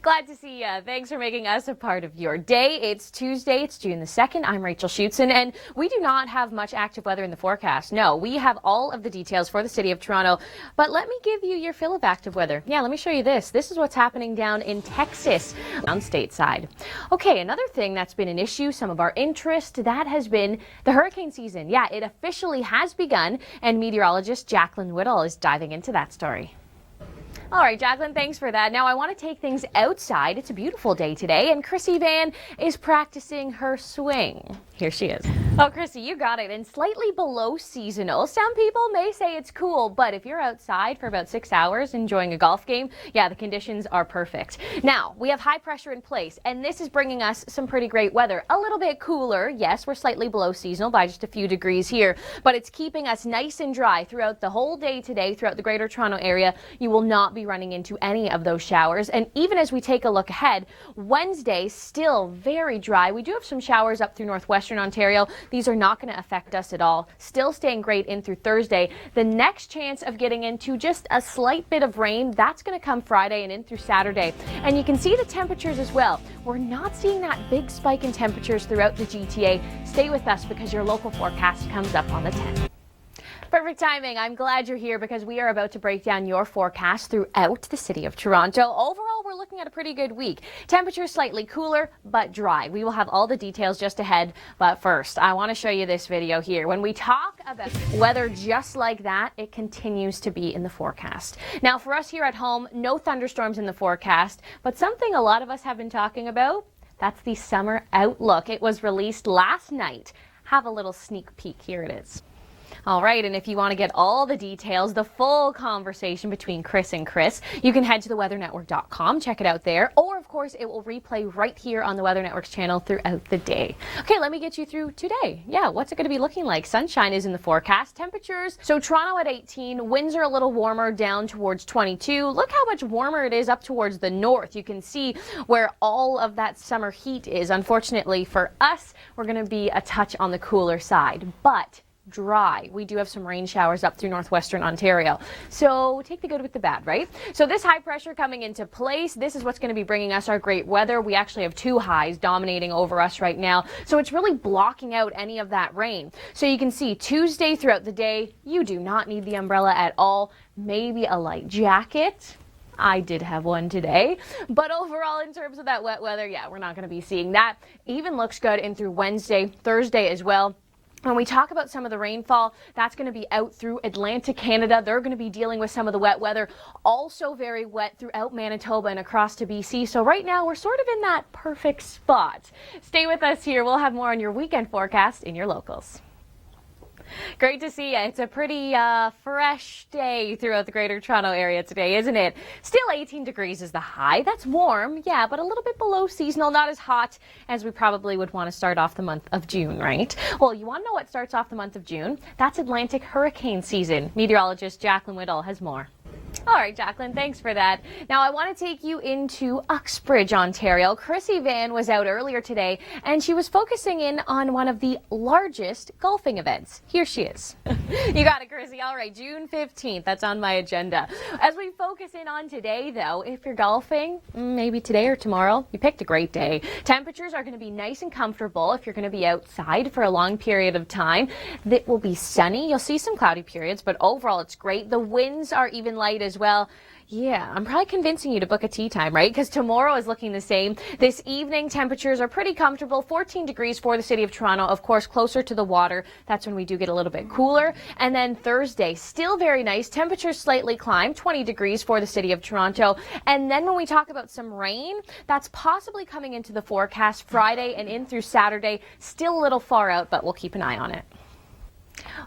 Glad to see you. Thanks for making us a part of your day. It's Tuesday. It's June the 2nd. I'm Rachel Schoutsen, and we do not have much active weather in the forecast. No, we have all of the details for the city of Toronto, but let me give you your fill of active weather. Yeah, let me show you this. This is what's happening down in Texas, on stateside. Okay, another thing that's been an issue, some of our interest, that has been the hurricane season. Yeah, it officially has begun, and meteorologist Jacqueline Whittle is diving into that story. All right, Jacqueline, thanks for that. Now I want to take things outside. It's a beautiful day today, and Chrissy Van is practicing her swing. Here she is. Oh, Chrissy, you got it. And slightly below seasonal. Some people may say it's cool, but if you're outside for about 6 hours enjoying a golf game, yeah, the conditions are perfect. Now, we have high pressure in place, and this is bringing us some pretty great weather. A little bit cooler. Yes, we're slightly below seasonal by just a few degrees here, but it's keeping us nice and dry throughout the whole day today, throughout the Greater Toronto Area. You will not be running into any of those showers. And even as we take a look ahead, Wednesday still very dry. We do have some showers up through northwestern Ontario. These are not going to affect us at all. Still staying great in through Thursday. The next chance of getting into just a slight bit of rain, that's going to come Friday and in through Saturday. And you can see the temperatures as well. We're not seeing that big spike in temperatures throughout the GTA. Stay with us because your local forecast comes up on the 10th. Perfect timing. I'm glad you're here because we are about to break down your forecast throughout the city of Toronto. Overall, we're looking at a pretty good week. Temperatures slightly cooler, but dry. We will have all the details just ahead. But first, I want to show you this video here. When we talk about weather just like that, it continues to be in the forecast. Now, for us here at home, no thunderstorms in the forecast, but something a lot of us have been talking about, that's the summer outlook. It was released last night. Have a little sneak peek. Here it is. All right, and if you want to get all the details, the full conversation between Chris and Chris, you can head to theweathernetwork.com, check it out there, or of course it will replay right here on the Weather Network's channel throughout the day. Okay, let me get you through today. Yeah, what's it going to be looking like? Sunshine is in the forecast. Temperatures, so Toronto at 18, winds are a little warmer down towards 22. Look how much warmer it is up towards the north. You can see where all of that summer heat is. Unfortunately for us, we're going to be a touch on the cooler side, but dry. We do have some rain showers up through northwestern Ontario. So take the good with the bad, right? So this high pressure coming into place, this is what's going to be bringing us our great weather. We actually have two highs dominating over us right now. So it's really blocking out any of that rain. So you can see Tuesday throughout the day, you do not need the umbrella at all. Maybe a light jacket. I did have one today, but overall in terms of that wet weather, yeah, we're not going to be seeing that. Even looks good in through Wednesday, Thursday as well. When we talk about some of the rainfall, that's going to be out through Atlantic Canada. They're going to be dealing with some of the wet weather. Also very wet throughout Manitoba and across to BC. So right now we're sort of in that perfect spot. Stay with us here. We'll have more on your weekend forecast in your locals. Great to see you. It's a pretty fresh day throughout the Greater Toronto Area today, isn't it? Still 18 degrees is the high. That's warm, yeah, but a little bit below seasonal, not as hot as we probably would want to start off the month of June, right? Well, you want to know what starts off the month of June? That's Atlantic hurricane season. Meteorologist Jacqueline Whittle has more. All right, Jacqueline, thanks for that. Now, I want to take you into Uxbridge, Ontario. Chrissy Van was out earlier today, and she was focusing in on one of the largest golfing events. Here she is. You got it, Chrissy. All right, June 15th. That's on my agenda. As we focus in on today, though, if you're golfing, maybe today or tomorrow, you picked a great day. Temperatures are going to be nice and comfortable if you're going to be outside for a long period of time. It will be sunny. You'll see some cloudy periods, but overall, it's great. The winds are even light as well. Yeah, I'm probably convincing you to book a tea time, right? Because tomorrow is looking the same. This evening, temperatures are pretty comfortable. 14 degrees for the city of Toronto. Of course, closer to the water. That's when we do get a little bit cooler. And then Thursday, still very nice. Temperatures slightly climb. 20 degrees for the city of Toronto. And then when we talk about some rain, that's possibly coming into the forecast Friday and in through Saturday. Still a little far out, but we'll keep an eye on it.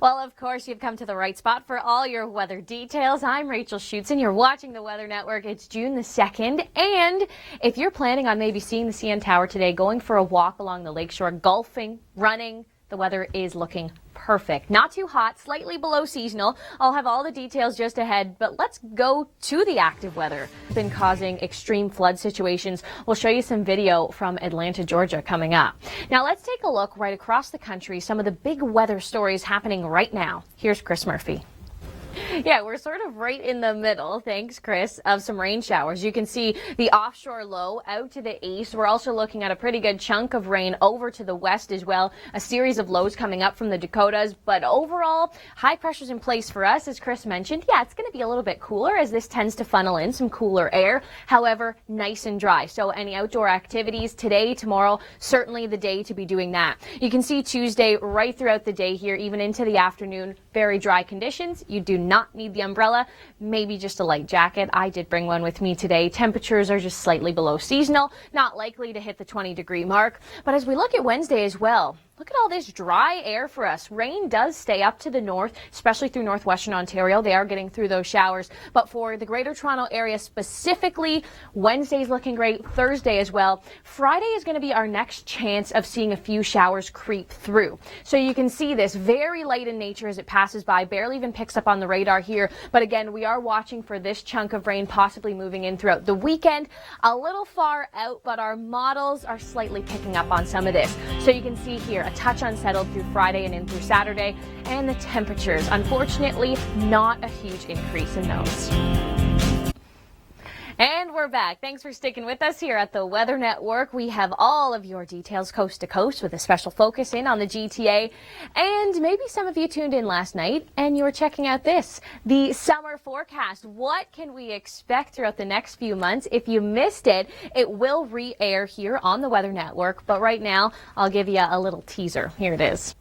Well, of course, you've come to the right spot for all your weather details. I'm Rachel Schoutsen. You're watching the Weather Network. It's June the 2nd. And if you're planning on maybe seeing the CN Tower today, going for a walk along the lakeshore, golfing, running, the weather is looking perfect. Not too hot, slightly below seasonal. I'll have all the details just ahead, but let's go to the active weather. It's been causing extreme flood situations. We'll show you some video from Atlanta, Georgia coming up. Now let's take a look right across the country, some of the big weather stories happening right now. Here's Chris Murphy. Yeah, we're sort of right in the middle, thanks, Chris, of some rain showers. You can see the offshore low out to the east. We're also looking at a pretty good chunk of rain over to the west as well. A series of lows coming up from the Dakotas. But overall, high pressure's in place for us, as Chris mentioned. Yeah, it's going to be a little bit cooler as this tends to funnel in some cooler air. However, nice and dry. So any outdoor activities today, tomorrow, certainly the day to be doing that. You can see Tuesday right throughout the day here, even into the afternoon. Very dry conditions. You do not need the umbrella, maybe just a light jacket. I did bring one with me today. Temperatures are just slightly below seasonal, not likely to hit the 20-degree mark. But as we look at Wednesday as well, look at all this dry air for us. Rain does stay up to the north, especially through northwestern Ontario. They are getting through those showers. But for the Greater Toronto area specifically, Wednesday's looking great, Thursday as well. Friday is going to be our next chance of seeing a few showers creep through. So you can see this very light in nature as it passes by, barely even picks up on the radar here. But again, we are watching for this chunk of rain possibly moving in throughout the weekend. A little far out, but our models are slightly picking up on some of this. So you can see here, a touch unsettled through Friday and in through Saturday, and the temperatures, unfortunately, not a huge increase in those. And we're back. Thanks for sticking with us here at the Weather Network. We have all of your details coast to coast with a special focus in on the GTA. And maybe some of you tuned in last night and you were checking out this, the summer forecast. What can we expect throughout the next few months? If you missed it, it will re-air here on the Weather Network. But right now, I'll give you a little teaser. Here it is.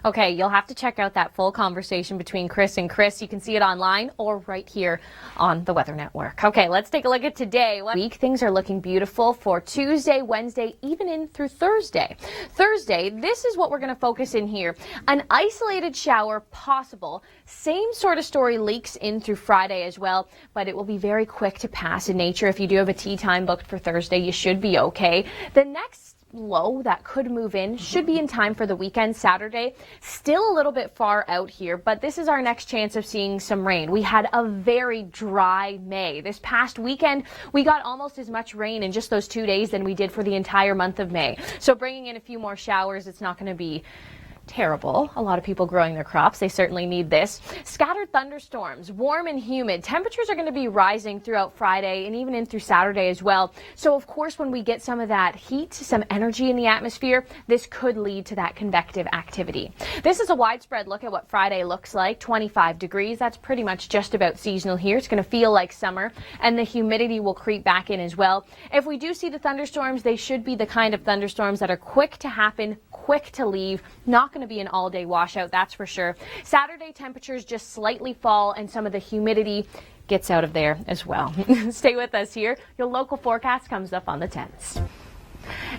Okay, you'll have to check out that full conversation between Chris and Chris. You can see it online or right here on the Weather Network. Okay, let's take a look at today. Week things are looking beautiful for Tuesday, Wednesday, even in through Thursday. Thursday, this is what we're going to focus in here. An isolated shower possible. Same sort of story leaks in through Friday as well, but it will be very quick to pass in nature. If you do have a tea time booked for Thursday, you should be okay. The next low that could move in should be in time for the weekend, Saturday. Still a little bit far out here, but this is our next chance of seeing some rain. We had a very dry May. This past weekend, we got almost as much rain in just those 2 days than we did for the entire month of May. So bringing in a few more showers, it's not going to be terrible. A lot of people growing their crops, they certainly need this. Scattered thunderstorms, warm and humid. Temperatures are going to be rising throughout Friday and even in through Saturday as well. So of course, when we get some of that heat, some energy in the atmosphere, this could lead to that convective activity. This is a widespread look at what Friday looks like. 25 degrees. That's pretty much just about seasonal here. It's going to feel like summer, and the humidity will creep back in as well. If we do see the thunderstorms, they should be the kind of thunderstorms that are quick to happen, quick to leave, not going to be an all-day washout, that's for sure. Saturday temperatures just slightly fall and some of the humidity gets out of there as well. Stay with us here. Your local forecast comes up on the 10th.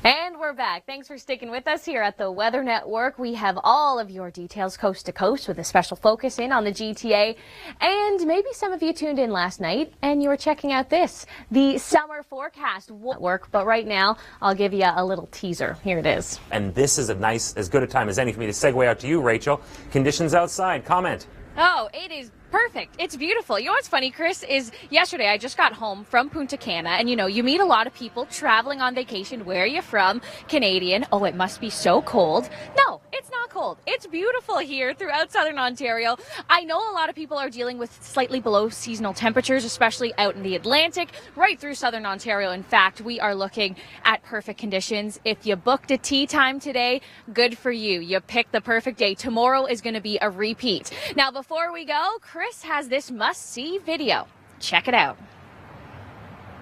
And we're back. Thanks for sticking with us here at the Weather Network. We have all of your details coast to coast with a special focus in on the GTA. And maybe some of you tuned in last night and you were checking out this, the summer forecast work. But right now, I'll give you a little teaser. Here it is. And this is as good a time as any for me to segue out to you, Rachel. Conditions outside. Comment. Oh, it is perfect. It's beautiful. You know what's funny, Chris, is yesterday I just got home from Punta Cana, and you meet a lot of people traveling on vacation. Where are you from? Canadian. Oh, it must be so cold. No, it's not cold. It's beautiful here throughout southern Ontario. I know a lot of people are dealing with slightly below seasonal temperatures, especially out in the Atlantic, right through southern Ontario. In fact, we are looking at perfect conditions. If you booked a tea time today, good for you. You picked the perfect day. Tomorrow is going to be a repeat. Now, before we go, Chris has this must-see video. Check it out.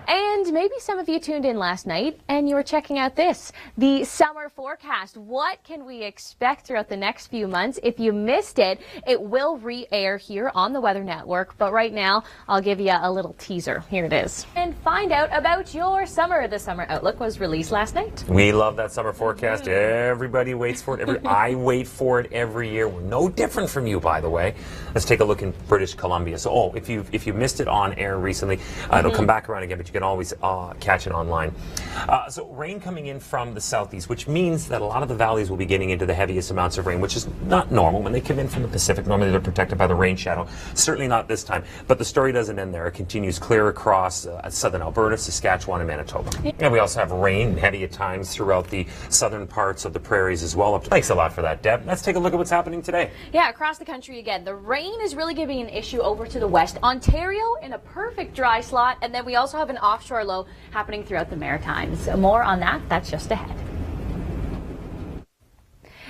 And maybe some of you tuned in last night and you were checking out this, the summer forecast. What can we expect throughout the next few months? If you missed it, it will re-air here on the Weather Network. But right now, I'll give you a little teaser. Here it is. And find out about your summer. The Summer Outlook was released last night. We love that summer forecast. Everybody waits for it. I wait for it every year. We're no different from you, by the way. Let's take a look in British Columbia. So, if you missed it on air recently, it'll come back around again. But you can always catch it online. So rain coming in from the southeast, which means that a lot of the valleys will be getting into the heaviest amounts of rain, which is not normal. When they come in from the Pacific, normally they're protected by the rain shadow. Certainly not this time. But the story doesn't end there. It continues clear across southern Alberta, Saskatchewan, and Manitoba. And we also have rain heavy at times throughout the southern parts of the prairies as well. Thanks a lot for that, Deb. Let's take a look at what's happening today. Yeah, across the country again. The rain is really going to be an issue over to the west. Ontario in a perfect dry slot, and then we also have an offshore low happening throughout the Maritimes. More on that's just ahead.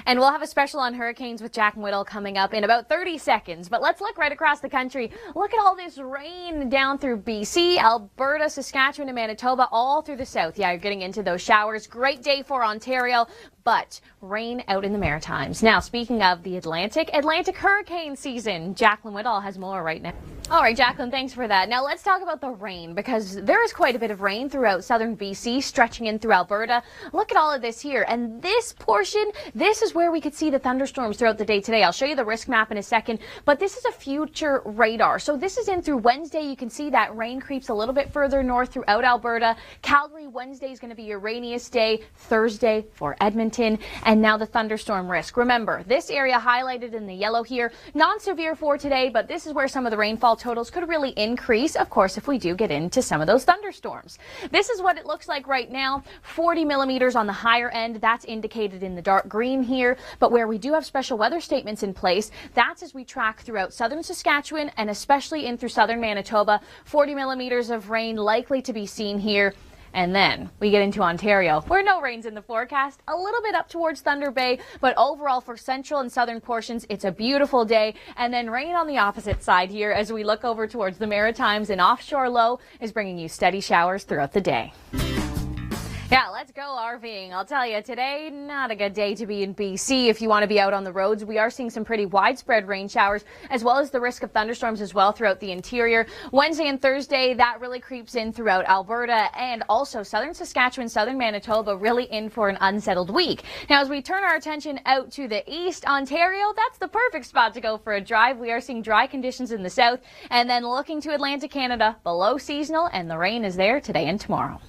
And we'll have a special on hurricanes with Jack and Whittle coming up in about 30 seconds. But let's look right across the country. Look at all this rain down through BC, Alberta, Saskatchewan, and Manitoba, all through the south. Yeah, you're getting into those showers. Great day for Ontario, but rain out in the Maritimes. Now, speaking of the Atlantic hurricane season. Jacqueline Whittle has more right now. All right, Jacqueline, thanks for that. Now let's talk about the rain, because there is quite a bit of rain throughout southern BC, stretching in through Alberta. Look at all of this here. And this portion, this is where we could see the thunderstorms throughout the day today. I'll show you the risk map in a second, but this is a future radar. So this is in through Wednesday. You can see that rain creeps a little bit further north throughout Alberta. Calgary, Wednesday is going to be your rainiest day. Thursday for Edmonton. And now the thunderstorm risk. Remember, this area highlighted in the yellow here, non-severe for today, but this is where some of the rainfall totals could really increase, of course, if we do get into some of those thunderstorms. This is what it looks like right now. 40 millimeters on the higher end. That's indicated in the dark green here. But where we do have special weather statements in place, that's as we track throughout southern Saskatchewan and especially in through southern Manitoba. 40 millimeters of rain likely to be seen here. And then we get into Ontario, where no rain's in the forecast, a little bit up towards Thunder Bay, but overall for central and southern portions, it's a beautiful day. And then rain on the opposite side here as we look over towards the Maritimes. An offshore low is bringing you steady showers throughout the day. Yeah, let's go RVing. I'll tell you, today, not a good day to be in BC if you want to be out on the roads. We are seeing some pretty widespread rain showers, as well as the risk of thunderstorms as well throughout the interior. Wednesday and Thursday, that really creeps in throughout Alberta and also southern Saskatchewan, southern Manitoba, really in for an unsettled week. Now, as we turn our attention out to the east, Ontario, that's the perfect spot to go for a drive. We are seeing dry conditions in the south, and then looking to Atlantic Canada, below seasonal, and the rain is there today and tomorrow.